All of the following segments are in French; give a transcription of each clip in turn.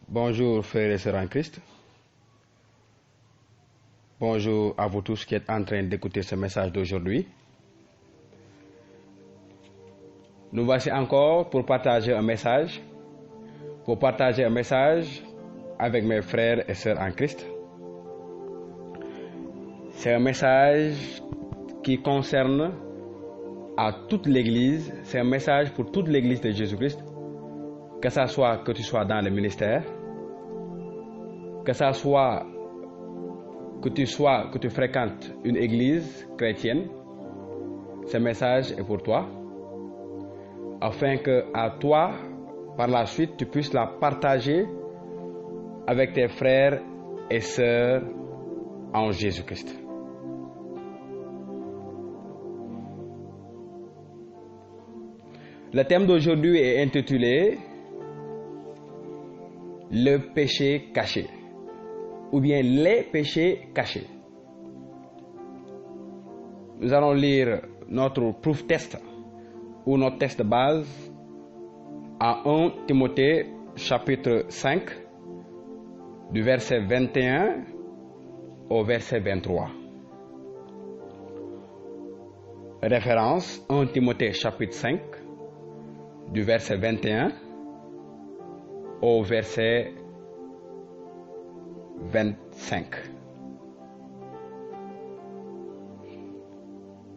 Bonjour frères et sœurs en Christ. Bonjour à vous tous qui êtes en train d'écouter ce message d'aujourd'hui. Nous voici encore pour partager un message avec mes frères et sœurs en Christ. C'est un message qui concerne à toute l'Église, c'est un message pour toute l'Église de Jésus-Christ, que tu sois dans le ministère, que tu fréquentes une église chrétienne. Ce message est pour toi, afin que à toi, par la suite, tu puisses la partager avec tes frères et sœurs en Jésus-Christ. Le thème d'aujourd'hui est intitulé Le péché caché, ou bien les péchés cachés. Nous allons lire notre proof test ou notre test de base à 1 Timothée chapitre 5 du verset 21 au verset 23. Référence 1 Timothée chapitre 5 du verset 21 au verset 25.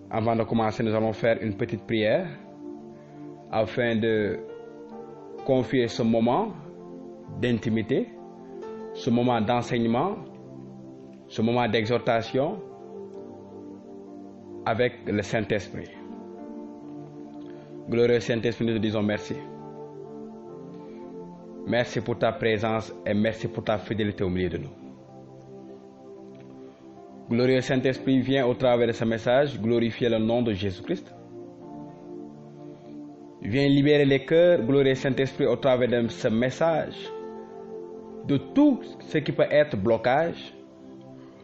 Avant de commencer, nous allons faire une petite prière afin de confier ce moment d'intimité, ce moment d'enseignement, ce moment d'exhortation avec le Saint-Esprit. Glorieux Saint-Esprit, nous te disons merci. Merci pour ta présence et merci pour ta fidélité au milieu de nous. Glorieux Saint-Esprit, viens au travers de ce message glorifier le nom de Jésus-Christ. Viens libérer les cœurs, glorieux Saint-Esprit, au travers de ce message, de tout ce qui peut être blocage,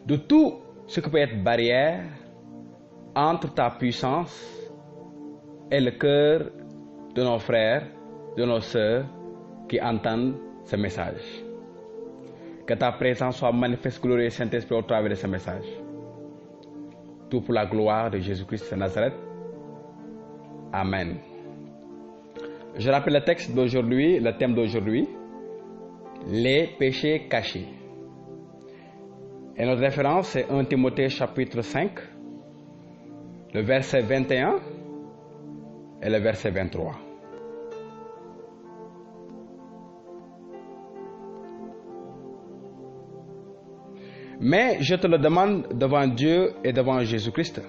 de tout ce qui peut être barrière entre ta puissance et le cœur de nos frères, de nos sœurs qui entendent ce message. Que ta présence soit manifeste, glorieux Saint-Esprit, au travers de ce message. Tout pour la gloire de Jésus-Christ de Nazareth. Amen. Je rappelle le texte d'aujourd'hui, le thème d'aujourd'hui, les péchés cachés. Et notre référence, c'est 1 Timothée chapitre 5, le verset 21 et le verset 23. Mais je te le demande devant Dieu et devant Jésus-Christ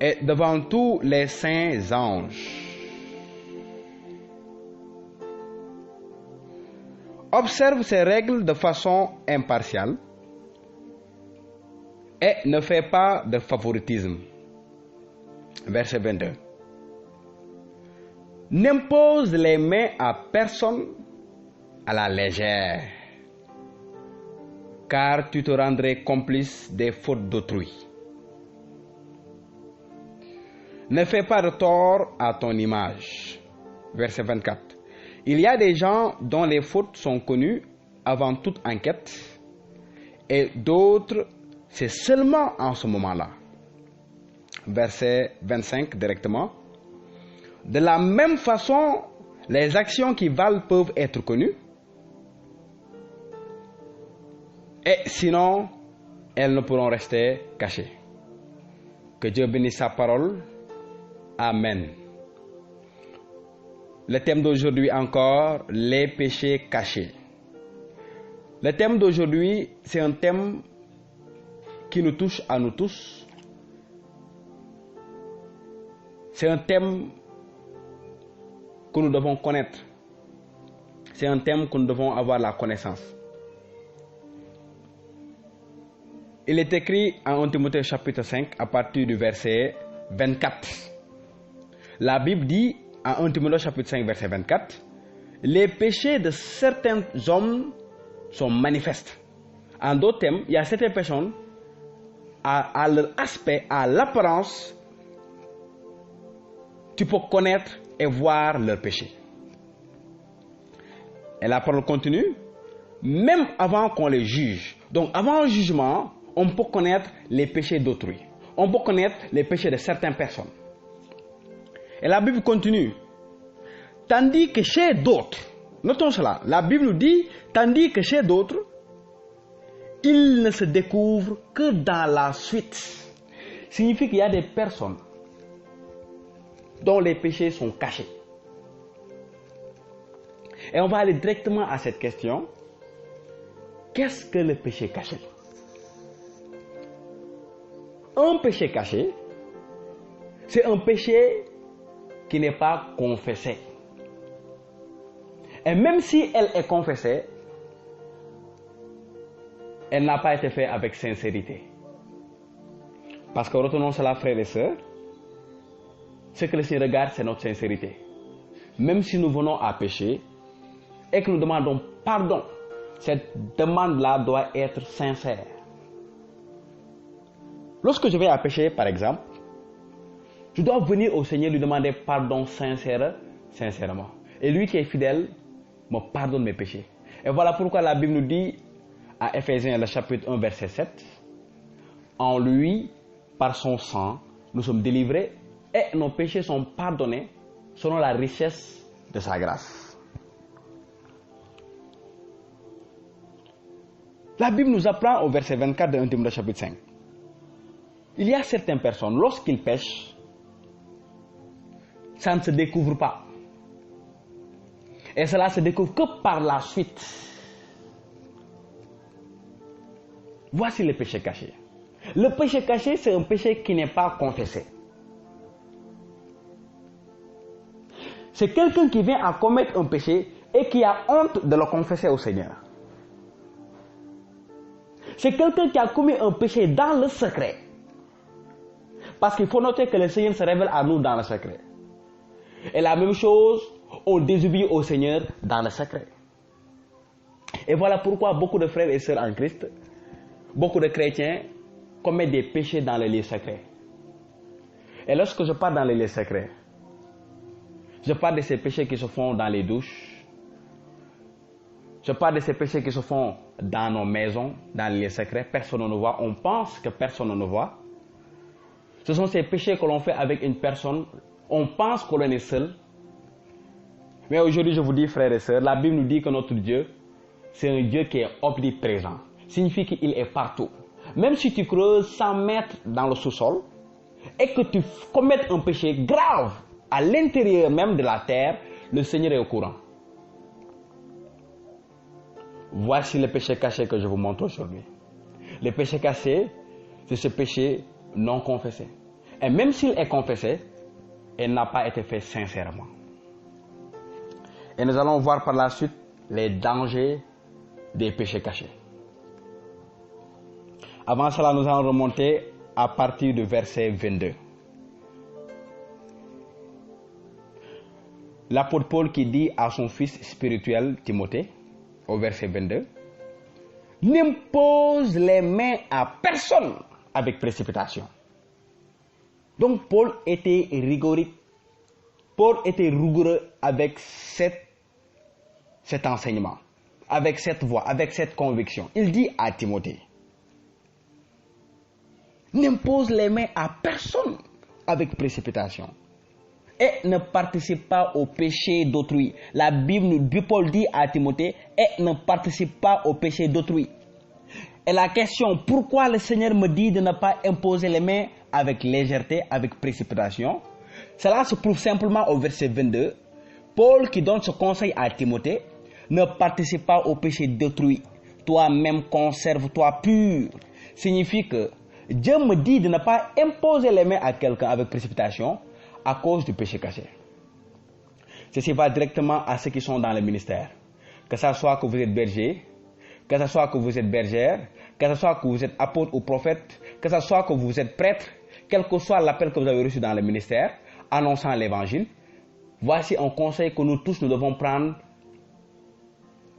et devant tous les saints anges. Observe ces règles de façon impartiale et ne fais pas de favoritisme. Verset 22. N'impose les mains à personne à la légère, car tu te rendrais complice des fautes d'autrui. Ne fais pas de tort à ton image. Verset 24. Il y a des gens dont les fautes sont connues avant toute enquête, et d'autres, c'est seulement en ce moment-là. Verset 25 directement. De la même façon, les actions qui valent peuvent être connues, et sinon, elles ne pourront rester cachées. Que Dieu bénisse sa parole. Amen. Le thème d'aujourd'hui encore, les péchés cachés. Le thème d'aujourd'hui, c'est un thème qui nous touche à nous tous. C'est un thème que nous devons connaître. C'est un thème que nous devons avoir la connaissance. Il est écrit en 1 Timothée chapitre 5 à partir du verset 24. La Bible dit en 1 Timothée chapitre 5 verset 24, les péchés de certains hommes sont manifestes. En d'autres termes, il y a certaines personnes, à leur aspect, à l'apparence, tu peux connaître et voir leurs péchés. Et la parole continue, même avant qu'on les juge. Donc avant le jugement, on peut connaître les péchés d'autrui. On peut connaître les péchés de certaines personnes. Et la Bible continue. Tandis que chez d'autres, notons cela, la Bible nous dit, tandis que chez d'autres, il ne se découvre que dans la suite. Signifie qu'il y a des personnes dont les péchés sont cachés. Et on va aller directement à cette question. Qu'est-ce que le péché caché? Un péché caché, c'est un péché qui n'est pas confessé. Et même si elle est confessée, elle n'a pas été faite avec sincérité. Parce que retenons cela, frères et sœurs, ce que le Seigneur regarde, c'est notre sincérité. Même si nous venons à pécher et que nous demandons pardon, cette demande-là doit être sincère. Lorsque je vais à pécher, par exemple, je dois venir au Seigneur lui demander pardon sincèrement. Et lui qui est fidèle me pardonne mes péchés. Et voilà pourquoi la Bible nous dit à Ephésiens, le chapitre 1, verset 7, en lui, par son sang, nous sommes délivrés et nos péchés sont pardonnés selon la richesse de sa grâce. La Bible nous apprend au verset 24 de 1 Timothée chapitre 5. Il y a certaines personnes, lorsqu'ils pêchent, ça ne se découvre pas. Et cela se découvre que par la suite. Voici le péché caché. Le péché caché, c'est un péché qui n'est pas confessé. C'est quelqu'un qui vient à commettre un péché et qui a honte de le confesser au Seigneur. C'est quelqu'un qui a commis un péché dans le secret. Parce qu'il faut noter que le Seigneur se révèle à nous dans le secret. Et la même chose, on désobéit au Seigneur dans le secret. Et voilà pourquoi beaucoup de frères et sœurs en Christ, beaucoup de chrétiens commettent des péchés dans les lieux secrets. Et lorsque je parle dans les lieux secrets, je parle de ces péchés qui se font dans les douches. Je parle de ces péchés qui se font dans nos maisons, dans les lieux secrets. Personne ne nous voit. On pense que personne ne nous voit. Ce sont ces péchés que l'on fait avec une personne. On pense que l'on est seul. Mais aujourd'hui, je vous dis, frères et sœurs, la Bible nous dit que notre Dieu, c'est un Dieu qui est omniprésent. Signifie qu'il est partout. Même si tu creuses 100 mètres dans le sous-sol et que tu commettes un péché grave à l'intérieur même de la terre, le Seigneur est au courant. Voici le péché caché que je vous montre aujourd'hui. Le péché caché, c'est ce péché non confessé. Et même s'il est confessé, il n'a pas été fait sincèrement. Et nous allons voir par la suite les dangers des péchés cachés. Avant cela, nous allons remonter à partir du verset 22. L'apôtre Paul qui dit à son fils spirituel Timothée, au verset 22, n'impose les mains à personne avec précipitation. Donc Paul était rigorique. Paul était rigoureux avec cet enseignement, avec cette voix, avec cette conviction. Il dit à Timothée, n'impose les mains à personne avec précipitation. Et ne participe pas au péché d'autrui. La Bible, Paul dit à Timothée, et ne participe pas au péché d'autrui. Et la question, pourquoi le Seigneur me dit de ne pas imposer les mains avec légèreté, avec précipitation? Cela se prouve simplement au verset 22. Paul qui donne ce conseil à Timothée, ne participe pas au péché d'autrui. Toi-même conserve-toi pur. Signifie que Dieu me dit de ne pas imposer les mains à quelqu'un avec précipitation à cause du péché caché. Ceci va directement à ceux qui sont dans le ministère. Que ce soit que vous êtes berger, que ce soit que vous êtes bergère, que ce soit que vous êtes apôtre ou prophète, que ce soit que vous êtes prêtre, quel que soit l'appel que vous avez reçu dans le ministère, annonçant l'évangile, voici un conseil que nous tous nous devons prendre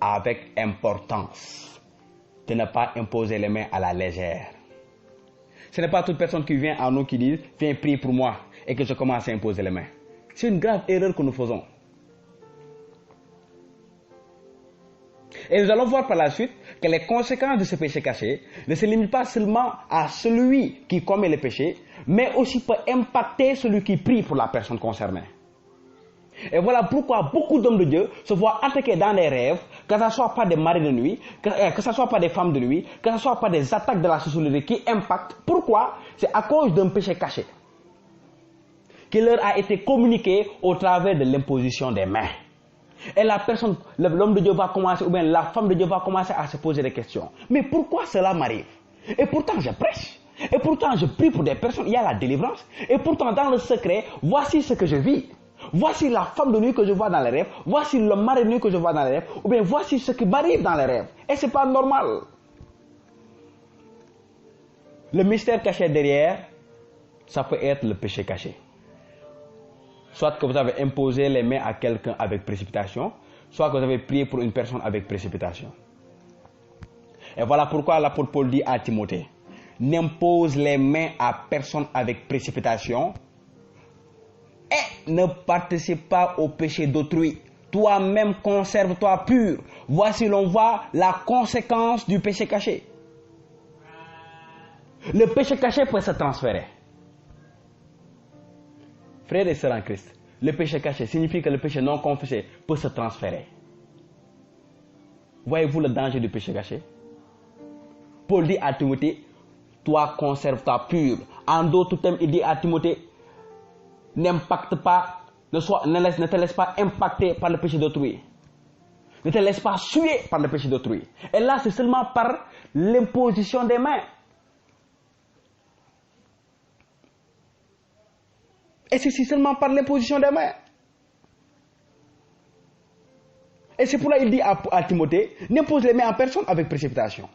avec importance. De ne pas imposer les mains à la légère. Ce n'est pas toute personne qui vient à nous qui dit « Viens prier pour moi » et que je commence à imposer les mains. C'est une grave erreur que nous faisons. Et nous allons voir par la suite que les conséquences de ce péché caché ne se limitent pas seulement à celui qui commet le péché, mais aussi peut impacter celui qui prie pour la personne concernée. Et voilà pourquoi beaucoup d'hommes de Dieu se voient attaqués dans les rêves, que ce soit par des maris de nuit, que ce soit par des femmes de nuit, que ce soit par des attaques de la sorcellerie qui impactent. Pourquoi? C'est à cause d'un péché caché qui leur a été communiqué au travers de l'imposition des mains. Et la personne, l'homme de Dieu va commencer, ou bien la femme de Dieu va commencer à se poser des questions. Mais pourquoi cela m'arrive? Et pourtant je prêche. Et pourtant je prie pour des personnes, il y a la délivrance. Et pourtant dans le secret, voici ce que je vis. Voici la femme de nuit que je vois dans les rêves. Voici le mari de nuit que je vois dans les rêves. Ou bien voici ce qui m'arrive dans les rêves. Et ce n'est pas normal. Le mystère caché derrière, ça peut être le péché caché. Soit que vous avez imposé les mains à quelqu'un avec précipitation, soit que vous avez prié pour une personne avec précipitation. Et voilà pourquoi l'apôtre Paul dit à Timothée, n'impose les mains à personne avec précipitation et ne participe pas au péché d'autrui. Toi-même conserve-toi pur. Voici l'on voit la conséquence du péché caché. Le péché caché peut se transférer. Frères et sœurs en Christ, le péché caché signifie que le péché non confessé peut se transférer. Voyez-vous le danger du péché caché? Paul dit à Timothée, toi conserve-toi pur. En d'autres termes, il dit à Timothée, n'impacte pas, ne te laisse pas impacter par le péché d'autrui. Ne te laisse pas suer par le péché d'autrui. Et là, c'est seulement par l'imposition des mains. Et c'est seulement par l'imposition des mains. Et c'est pourquoi il dit à Timothée, n'impose les mains en personne avec précipitation.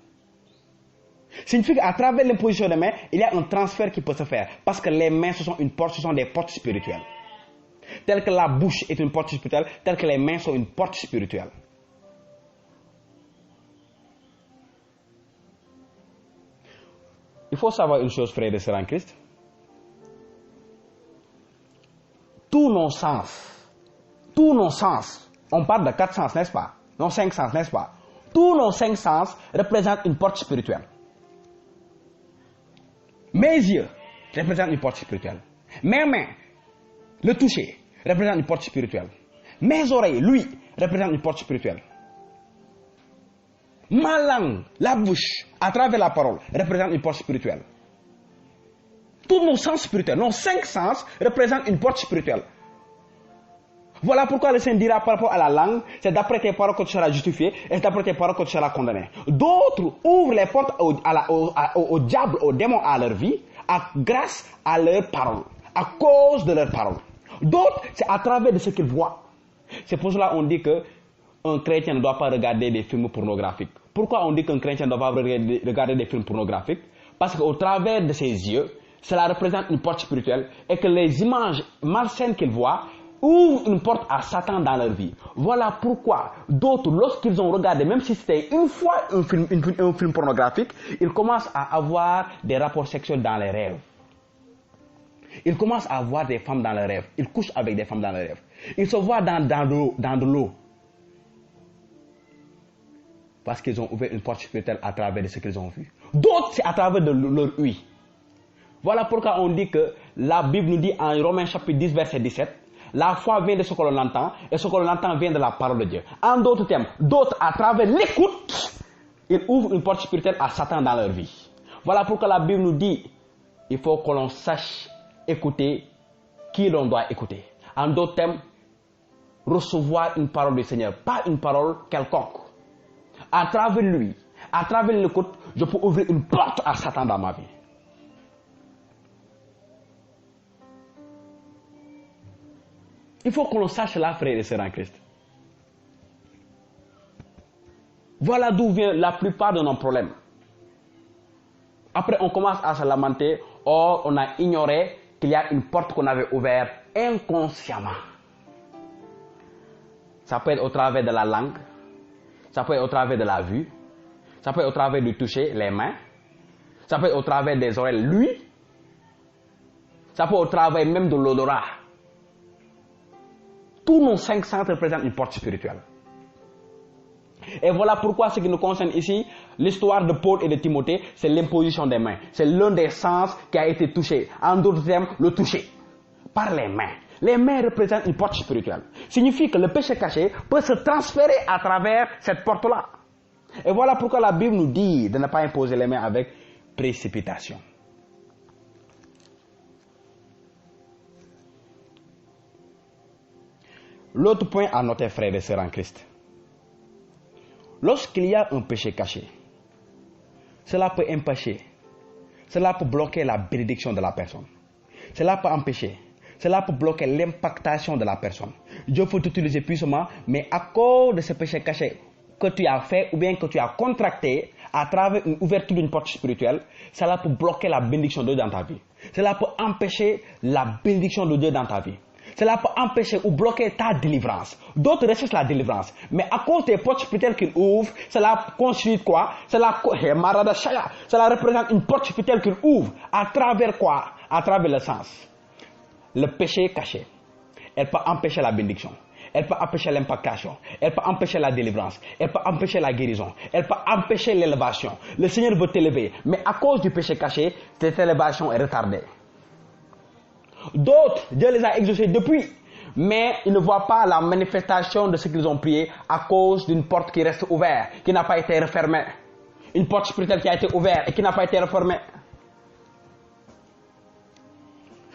Signifie qu'à travers l'imposition des mains, il y a un transfert qui peut se faire. Parce que les mains, ce sont des portes spirituelles. Telles que la bouche est une porte spirituelle, telles que les mains sont une porte spirituelle. Il faut savoir une chose, frères et sœurs en Christ. Tous nos sens, on parle de 4 sens, n'est-ce pas? Non, 5 sens, n'est-ce pas? Tous nos 5 sens représentent une porte spirituelle. Mes yeux représentent une porte spirituelle. Mes mains, le toucher, représente une porte spirituelle. Mes oreilles, lui, représentent une porte spirituelle. Ma langue, la bouche, à travers la parole, représente une porte spirituelle. Tous nos sens spirituels, nos 5 sens représentent une porte spirituelle. Voilà pourquoi le Seigneur dira par rapport à la langue, c'est d'après tes paroles que tu seras justifié et c'est d'après tes paroles que tu seras condamné. D'autres ouvrent les portes au diable, aux démons à leur vie, grâce à leurs paroles, à cause de leurs paroles. D'autres, c'est à travers de ce qu'ils voient. C'est pour cela qu'on dit qu'un chrétien ne doit pas regarder des films pornographiques. Pourquoi on dit qu'un chrétien ne doit pas regarder des films pornographiques? Parce qu'au travers de ses yeux, cela représente une porte spirituelle et que les images malsaines qu'ils voient ouvrent une porte à Satan dans leur vie. Voilà pourquoi d'autres, lorsqu'ils ont regardé, même si c'était une fois un film pornographique, ils commencent à avoir des rapports sexuels dans les rêves. Ils commencent à avoir des femmes dans leurs rêves. Ils couchent avec des femmes dans leurs rêves. Ils se voient dans de l'eau. Parce qu'ils ont ouvert une porte spirituelle à travers de ce qu'ils ont vu. D'autres, c'est à travers de leur ouïe. Voilà pourquoi on dit que la Bible nous dit en Romains chapitre 10, verset 17, la foi vient de ce que l'on entend, et ce que l'on entend vient de la parole de Dieu. En d'autres termes, d'autres, à travers l'écoute, ils ouvrent une porte spirituelle à Satan dans leur vie. Voilà pourquoi la Bible nous dit, il faut que l'on sache écouter qui l'on doit écouter. En d'autres termes, recevoir une parole du Seigneur, pas une parole quelconque. À travers lui, à travers l'écoute, je peux ouvrir une porte à Satan dans ma vie. Il faut que l'on sache là, frères et sœurs en Christ. Voilà d'où vient la plupart de nos problèmes. Après, on commence à se lamenter. Or, on a ignoré qu'il y a une porte qu'on avait ouverte inconsciemment. Ça peut être au travers de la langue. Ça peut être au travers de la vue. Ça peut être au travers du toucher, les mains. Ça peut être au travers des oreilles, lui. Ça peut être au travers même de l'odorat. Tous nos 5 sens représentent une porte spirituelle. Et voilà pourquoi ce qui nous concerne ici, l'histoire de Paul et de Timothée, c'est l'imposition des mains. C'est l'un des sens qui a été touché. En d'autres termes, le toucher par les mains. Les mains représentent une porte spirituelle. Signifie que le péché caché peut se transférer à travers cette porte-là. Et voilà pourquoi la Bible nous dit de ne pas imposer les mains avec précipitation. L'autre point à noter, frères et sœurs en Christ. Lorsqu'il y a un péché caché, cela peut empêcher, cela peut bloquer la bénédiction de la personne. Cela peut empêcher, cela peut bloquer l'impactation de la personne. Dieu peut t'utiliser puissamment, mais à cause de ce péché caché que tu as fait ou bien que tu as contracté à travers une ouverture d'une porte spirituelle, cela peut bloquer la bénédiction de Dieu dans ta vie. Cela peut empêcher la bénédiction de Dieu dans ta vie. Cela peut empêcher ou bloquer ta délivrance. D'autres recherchent la délivrance. Mais à cause des portes spirituelles qu'il ouvre, cela constitue quoi? Cela représente une porte spirituelle qu'il ouvre. À travers quoi? À travers le sens. Le péché caché. Elle peut empêcher la bénédiction. Elle peut empêcher l'impactation. Elle peut empêcher la délivrance. Elle peut empêcher la guérison. Elle peut empêcher l'élévation. Le Seigneur veut t'élever. Mais à cause du péché caché, cette élévation est retardée. D'autres, Dieu les a exaucés depuis, mais ils ne voient pas la manifestation de ce qu'ils ont prié à cause d'une porte qui reste ouverte, qui n'a pas été refermée. Une porte spirituelle qui a été ouverte et qui n'a pas été refermée.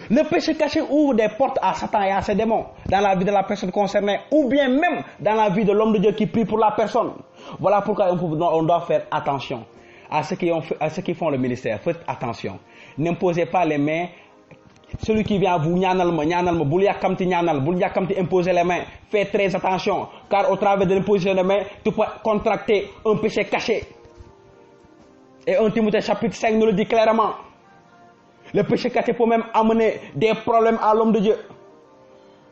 Le péché caché ouvre des portes à Satan et à ses démons dans la vie de la personne concernée, ou bien même dans la vie de l'homme de Dieu qui prie pour la personne. Voilà pourquoi on doit faire attention à ceux qui font le ministère. Faites attention. N'imposez pas les mains. Celui qui vient à vous, imposer les mains, faites très attention, car au travers de l'imposition des mains, tu peux contracter un péché caché. Et 1 Timothée chapitre 5 nous le dit clairement. Le péché caché peut même amener des problèmes à l'homme de Dieu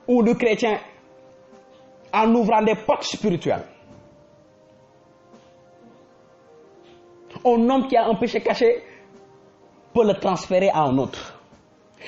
ou du chrétien en ouvrant des portes spirituelles. Un homme qui a un péché caché peut le transférer à un autre.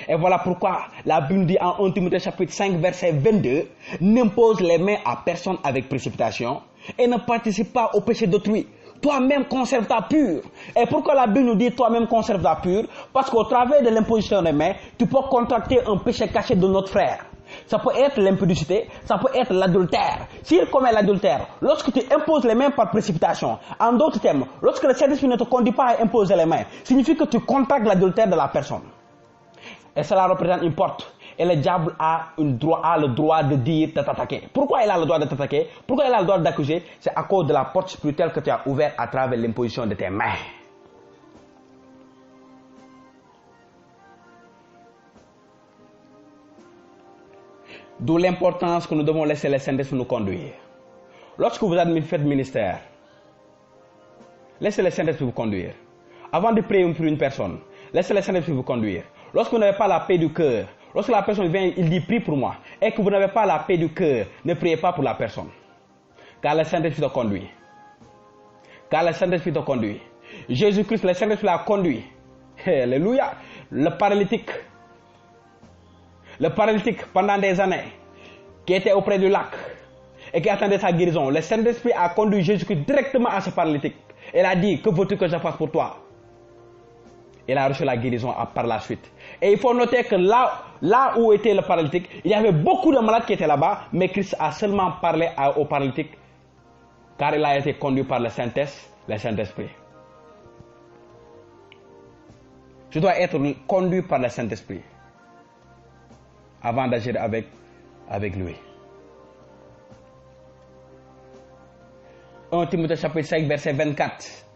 Et voilà pourquoi la Bible dit en 1 Timothée chapitre 5 verset 22, n'impose les mains à personne avec précipitation et ne participe pas au péché d'autrui. Toi-même conserve-toi pur. Et pourquoi la Bible nous dit toi-même conserve-toi pur? Parce qu'au travers de l'imposition des mains, tu peux contracter un péché caché de notre frère. Ça peut être l'impudicité, ça peut être l'adultère. S'il commet l'adultère, lorsque tu imposes les mains par précipitation, en d'autres termes, lorsque le Saint-Esprit ne te conduit pas à imposer les mains, signifie que tu contractes l'adultère de la personne. Et cela représente une porte. Et le diable a le droit de dire, de t'attaquer. Pourquoi il a le droit de t'attaquer? Pourquoi il a le droit d'accuser? C'est à cause de la porte spirituelle que tu as ouverte à travers l'imposition de tes mains. D'où l'importance que nous devons laisser le Saint-Esprit nous conduire. Lorsque vous faites ministère, laissez le Saint-Esprit vous conduire. Avant de prier pour une personne, laissez le Saint-Esprit vous conduire. Lorsque vous n'avez pas la paix du cœur, lorsque la personne vient, il dit prie pour moi, et que vous n'avez pas la paix du cœur, ne priez pas pour la personne. Car le Saint-Esprit te conduit. Car le Saint-Esprit te conduit. Jésus-Christ, le Saint-Esprit l'a conduit. Alléluia. Le paralytique pendant des années, qui était auprès du lac, et qui attendait sa guérison, le Saint-Esprit a conduit Jésus-Christ directement à ce paralytique. Il a dit, que veux-tu que je fasse pour toi? Il a reçu la guérison par la suite. Et il faut noter que là où était le paralytique, il y avait beaucoup de malades qui étaient là-bas, mais Christ a seulement parlé au paralytique, car il a été conduit par le Saint-Esprit. Je dois être conduit par le Saint-Esprit avant d'agir avec lui. 1 Timothée chapitre 5 verset 24.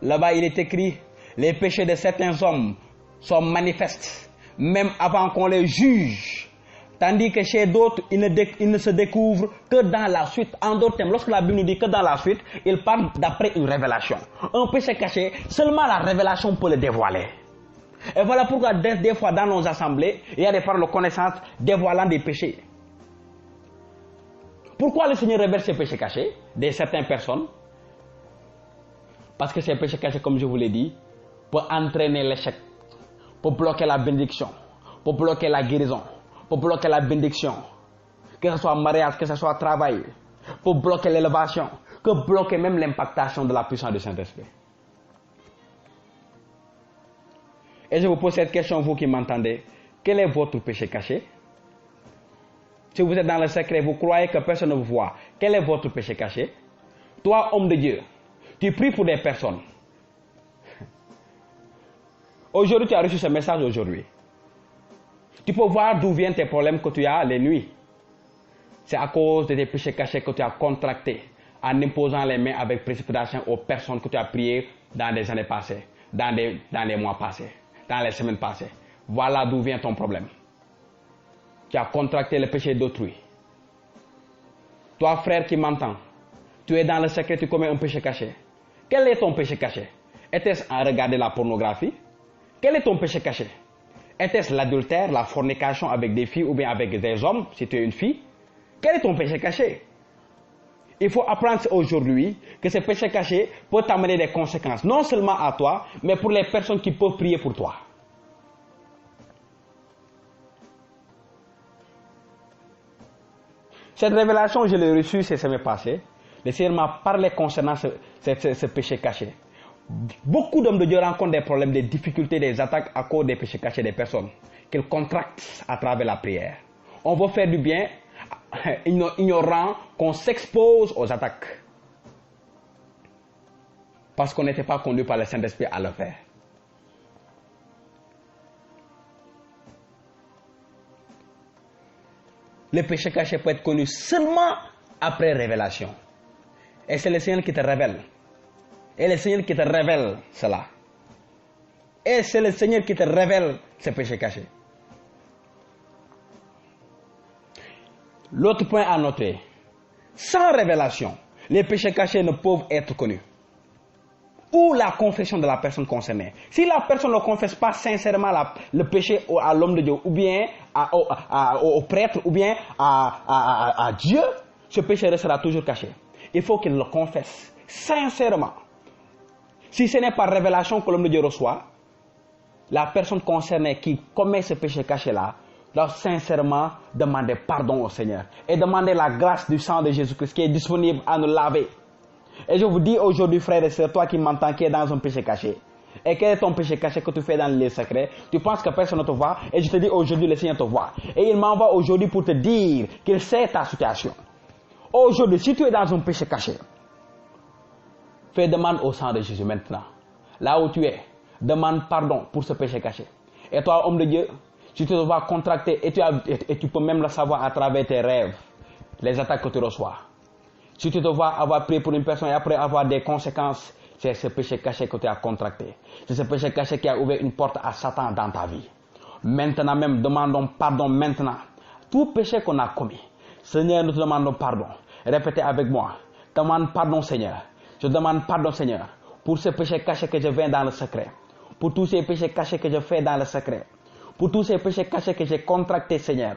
Là-bas il est écrit, les péchés de certains hommes sont manifestes, même avant qu'on les juge. Tandis que chez d'autres, ils ne se découvrent que dans la suite. En d'autres termes, lorsque la Bible nous dit que dans la suite, il parle d'après une révélation. Un péché caché, seulement la révélation peut le dévoiler. Et voilà pourquoi des fois dans nos assemblées, il y a des paroles de connaissance dévoilant des péchés. Pourquoi le Seigneur révèle ces péchés cachés de certaines personnes? Parce que ces péchés cachés, comme je vous l'ai dit, peuvent entraîner l'échec, peuvent bloquer la bénédiction, peuvent bloquer la guérison, peuvent bloquer la bénédiction, que ce soit mariage, que ce soit travail, peuvent bloquer l'élévation. que bloquer même l'impactation de la puissance du Saint-Esprit. Et je vous pose cette question, vous qui m'entendez. Quel est votre péché caché? Si vous êtes dans le secret, vous croyez que personne ne vous voit. Quel est votre péché caché? Toi, homme de Dieu, tu pries pour des personnes. Aujourd'hui, tu as reçu ce message aujourd'hui. Tu peux voir d'où viennent tes problèmes que tu as les nuits. C'est à cause de tes péchés cachés que tu as contractés en imposant les mains avec précipitation aux personnes que tu as priées dans des années passées, dans les mois passés, dans les semaines passées. Voilà d'où vient ton problème. Tu as contracté le péché d'autrui. Toi, frère qui m'entends, tu es dans le secret, tu commets un péché caché. Quel est ton péché caché? Était-ce en regarder la pornographie? Quel est ton péché caché? Était-ce l'adultère, la fornication avec des filles ou bien avec des hommes, si tu es une fille? Quel est ton péché caché? Il faut apprendre aujourd'hui que ce péché caché peut t'amener des conséquences, non seulement à toi, mais pour les personnes qui peuvent prier pour toi. Cette révélation, je l'ai reçue ces semaines passées. Le Seigneur m'a parlé concernant ce péché caché. Beaucoup d'hommes de Dieu rencontrent des problèmes, des difficultés, des attaques à cause des péchés cachés des personnes qu'ils contractent à travers la prière. On veut faire du bien, ignorant qu'on s'expose aux attaques. Parce qu'on n'était pas conduit par le Saint-Esprit à le faire. Le péché caché peut être connu seulement après révélation. Et c'est le Seigneur qui te révèle. Et le Seigneur qui te révèle cela. Et c'est le Seigneur qui te révèle ce péché caché. L'autre point à noter, sans révélation, les péchés cachés ne peuvent être connus. Ou la confession de la personne concernée. Si la personne ne confesse pas sincèrement le péché à l'homme de Dieu, ou bien au prêtre, ou bien à Dieu, ce péché restera toujours caché. Il faut qu'il le confesse sincèrement. Si ce n'est pas révélation que l'homme de Dieu reçoit, la personne concernée qui commet ce péché caché-là doit sincèrement demander pardon au Seigneur et demander la grâce du sang de Jésus-Christ qui est disponible à nous laver. Et je vous dis aujourd'hui, frères et sœurs, toi qui m'entends, qui est dans un péché caché, et quel est ton péché caché que tu fais dans les secrets? Tu penses que personne ne te voit, et je te dis aujourd'hui, le Seigneur te voit. Et il m'envoie aujourd'hui pour te dire qu'il sait ta situation. Aujourd'hui, si tu es dans un péché caché, fais demande au sang de Jésus maintenant. Là où tu es, demande pardon pour ce péché caché. Et toi, homme de Dieu, si tu te vois contracter, et tu peux même le savoir à travers tes rêves, les attaques que tu reçois. Si tu te vois avoir prié pour une personne et après avoir des conséquences, c'est ce péché caché que tu as contracté. C'est ce péché caché qui a ouvert une porte à Satan dans ta vie. Maintenant même, demandons pardon maintenant. Tout péché qu'on a commis, Seigneur, nous te demandons pardon. Répétez avec moi. Demande pardon, Seigneur. Je demande pardon, Seigneur, pour ce péché caché que je viens dans le secret. Pour tous ces péchés cachés que je fais dans le secret. Pour tous ces péchés cachés que j'ai contractés, Seigneur.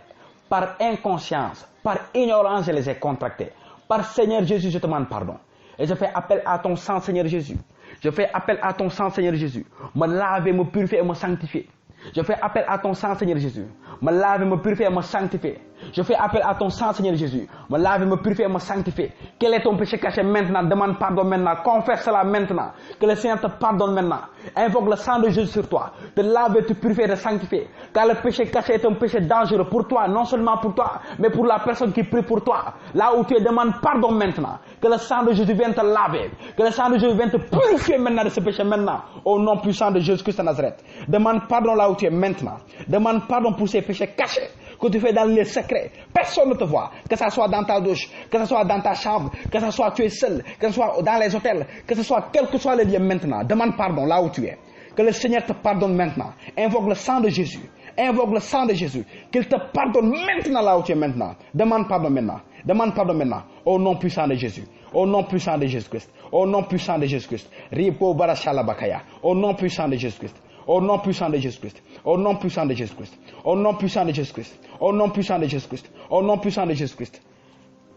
Par inconscience, par ignorance, je les ai contractés. Par Seigneur Jésus, je te demande pardon. Et je fais appel à ton sang, Seigneur Jésus. Je fais appel à ton sang, Seigneur Jésus. Me laver, me purifier et me sanctifier. Je fais appel à ton sang, Seigneur Jésus. Me laver, me purifier et me sanctifier. Je fais appel à ton sang, Seigneur Jésus. Me laver, me purifier et me sanctifier. Quel est ton péché caché maintenant? Demande pardon maintenant. Confesse cela maintenant. Que le Seigneur te pardonne maintenant. Invoque le sang de Jésus sur toi. Te laver, te purifier et te sanctifier. Car le péché caché est un péché dangereux pour toi. Non seulement pour toi, mais pour la personne qui prie pour toi. Là où tu es, demande pardon maintenant. Que le sang de Jésus vienne te laver. Que le sang de Jésus vienne te purifier maintenant de ce péché maintenant. Au nom puissant de Jésus-Christ de Nazareth. Demande pardon là où tu es maintenant. Demande pardon pour ces péchés cachés que tu fais dans les secrets. Personne ne te voit. Que ce soit dans ta douche, que ce soit dans ta chambre, que ce soit tu es seul, que ce soit dans les hôtels, que ce soit quel que soit le lieu maintenant. Demande pardon là où tu es. Que le Seigneur te pardonne maintenant. Invoque le sang de Jésus. Invoque le sang de Jésus. Qu'il te pardonne maintenant là où tu es maintenant. Demande pardon maintenant. Demande pardon maintenant. Au nom puissant de Jésus. Au nom puissant de Jésus-Christ. Au nom puissant de Jésus-Christ. Ripo Barashala Bakaya. Au nom puissant de Jésus-Christ. Au nom puissant de Jésus-Christ. Au nom puissant de Jésus-Christ. Au nom puissant de Jésus-Christ. Au nom puissant de Jésus-Christ. Au nom puissant de Jésus-Christ.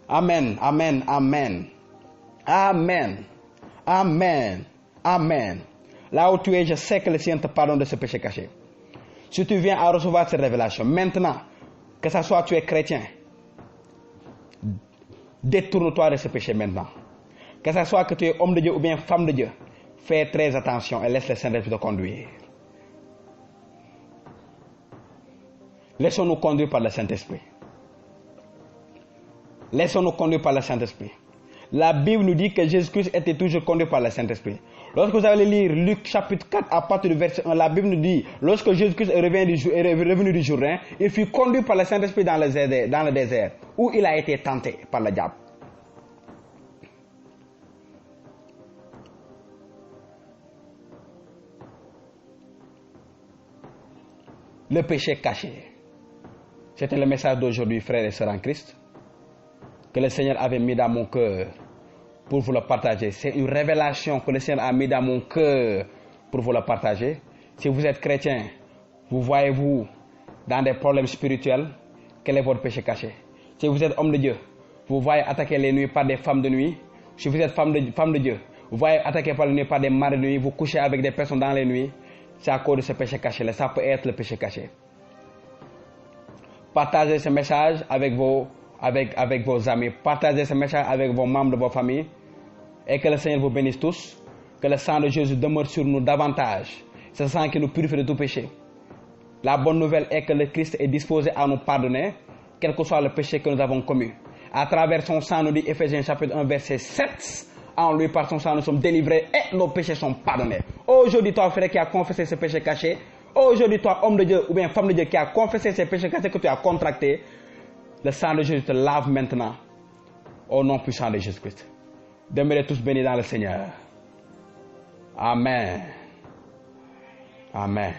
Amen. Amen. Amen. Amen. Amen. Amen. Là où tu es, je sais que le Seigneur te pardonne de ce péché caché. Si tu viens à recevoir cette révélation, maintenant, que ce soit tu es chrétien, détourne-toi de ce péché maintenant. Que ce soit que tu es homme de Dieu ou bien femme de Dieu, fais très attention et laisse le Saint-Esprit te conduire. Laissons-nous conduire par le Saint-Esprit. Laissons-nous conduire par le Saint-Esprit. La Bible nous dit que Jésus-Christ était toujours conduit par le Saint-Esprit. Lorsque vous allez lire Luc chapitre 4 à partir du verset 1, la Bible nous dit, lorsque Jésus-Christ est revenu du Jourdain, il fut conduit par le Saint-Esprit dans le désert, où il a été tenté par le diable. Le péché caché. C'était le message d'aujourd'hui, frères et sœurs en Christ, que le Seigneur avait mis dans mon cœur pour vous le partager. C'est une révélation que le Seigneur a mis dans mon cœur pour vous le partager. Si vous êtes chrétien, vous voyez-vous dans des problèmes spirituels, quel est votre péché caché? Si vous êtes homme de Dieu, vous voyez attaquer les nuits par des femmes de nuit. Si vous êtes femme de Dieu, vous voyez attaquer par les nuits par des maris de nuit, vous couchez avec des personnes dans les nuits, c'est à cause de ce péché caché. Ça peut être le péché caché. Partagez ce message avec vos amis. Partagez ce message avec vos membres de vos familles. Et que le Seigneur vous bénisse tous. Que le sang de Jésus demeure sur nous davantage. C'est le sang qui nous purifie de tout péché. La bonne nouvelle est que le Christ est disposé à nous pardonner, quel que soit le péché que nous avons commis. À travers son sang, nous dit Éphésiens chapitre 1, verset 7, en lui, par son sang, nous sommes délivrés et nos péchés sont pardonnés. Aujourd'hui, toi, frère, qui as confessé ce péché caché, aujourd'hui, toi, homme de Dieu ou bien femme de Dieu qui a confessé ces péchés cachés que tu as contractés, le sang de Jésus te lave maintenant au nom puissant de Jésus-Christ. Demeurez tous bénis dans le Seigneur. Amen. Amen.